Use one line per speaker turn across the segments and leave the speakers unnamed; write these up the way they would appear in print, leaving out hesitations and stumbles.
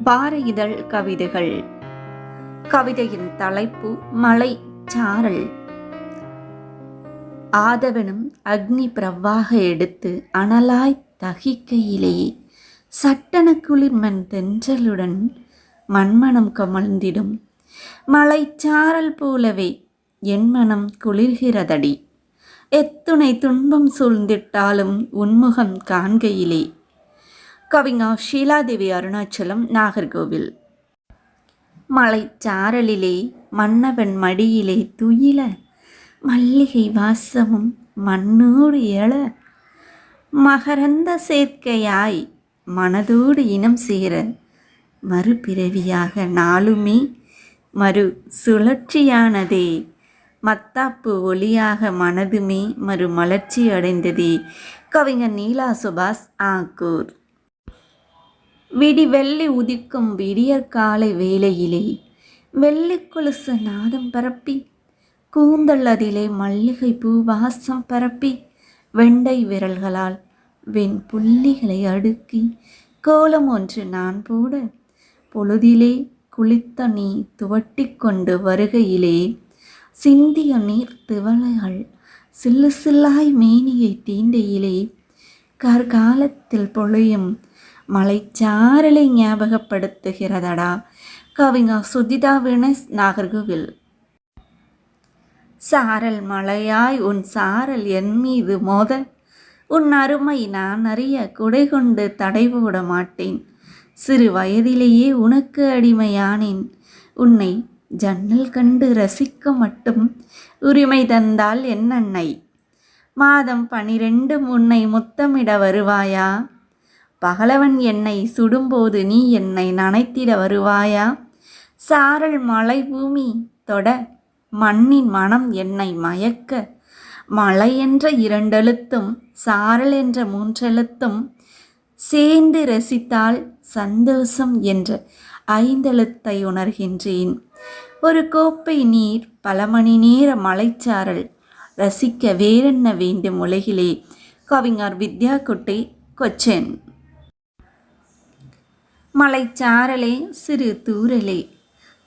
வார இதழ் கவிதைகள். கவிதையின் தலைப்பு மலை சாரல். ஆதவனும் அக்னி பிரவாக எடுத்து அனலாய் தகிக்கையிலே சட்டன குளிர்மண் தென்றலுடன் மண்மணம் கமழ்ந்திடும் மலைச்சாரல் போலவே என் மனம் குளிர்கிறதடி. எத்துணை துன்பம் சூழ்ந்திட்டாலும் உன்முகம் காண்கையிலே. கவிஞர் ஷீலாதேவி, அருணாச்சலம், நாகர்கோவில். மலைச்சாரலிலே மன்னவன் மடியிலே துயில மல்லிகை வாசமும் மண்ணோடு எழ மகரந்த சேர்க்கையாய் மனதோடு இனம் சேர மறுபிறவியாக நாளுமே மறு சுழற்சியானதே. மத்தாப்பு ஒளியாக மனதுமே மறு மலர்ச்சி அடைந்ததே. கவிஞர் நீலா சுபாஷ், ஆக்கூர். விடி வெள்ளி உதிக்கும் விடியற்காலை வேளையிலே வெள்ளி கொலுசு நாதம் பரப்பி கூந்தல் அதிலே மல்லிகை பூ வாசம் பரப்பி வெண்டை விரல்களால் வெண் புள்ளிகளை அடுக்கி கோலம் ஒன்று நான் போட பொழுதிலே குளித்த நீ துவட்டி கொண்டு வருகையிலே சிந்திய நீர் திவலைகள் சில்லு சில்லாய் மேனியை தீண்டையிலே கற்காலத்தில் பொழியும் மலைச்சாரலை ஞாபகப்படுத்துகிறதடா. கவிஞர் சுஜிதா வினஸ், நாகர்கோவில். சாரல் மலையாய் உன் சாரல் என் மீது மோத உன் அருமை நான் அறிய குடை கொண்டு தடை போட மாட்டேன். சிறு வயதிலேயே உனக்கு அடிமையானேன். உன்னை ஜன்னல் கண்டு ரசிக்க மட்டும் உரிமை தந்தால் என் அன்னை. மாதம் 12 உன்னை முத்தமிட வருவாயா? பகலவன் என்னை சுடும்போது நீ என்னை நனைத்திட வருவாயா? சாரல் மலை பூமி தொட மண்ணின் மனம் என்னை மயக்க மலை என்ற 2 எழுத்தும் சாரல் என்ற 3 எழுத்தும் சேர்ந்து ரசித்தால் சந்தோஷம் என்ற 5 எழுத்தை உணர்கின்றேன். ஒரு கோப்பை நீர் பல மணி நேர மலைச்சாரல் ரசிக்க வேறென்ன வேண்டும் உலகிலே. கவிஞர் வித்யா குட்டி, கொச்சின். மலைச்சாரலே சிறு தூரலே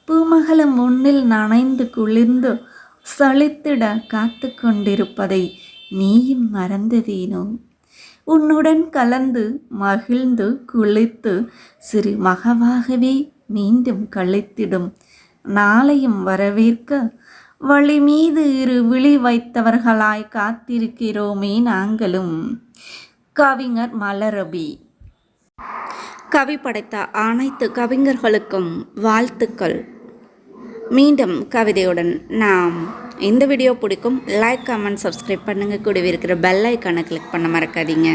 பூமகளும் உன்னில் நனைந்து குளிர்ந்து சலித்திட காத்து கொண்டிருப்பதை நீயும் மறந்ததேனோ? உன்னுடன் கலந்து மகிழ்ந்து குளித்து சிறு மகவாகவே மீண்டும் கழித்திடும் நாளையும் வரவேற்க வழி மீது இரு விழி வைத்தவர்களாய் காத்திருக்கிறோமே நாங்களும். கவிஞர் மலரபி. கவி படைத்த அனைத்து கவிஞர்களுக்கும் வாழ்த்துக்கள். மீண்டும் கவிதையுடன் நாம். இந்த வீடியோ பிடிக்கும் லைக், கமெண்ட், சப்ஸ்கிரைப் பண்ணுங்கள். கூடவே இருக்கிற பெல் ஐக்கானை கிளிக் பண்ண மறக்காதீங்க.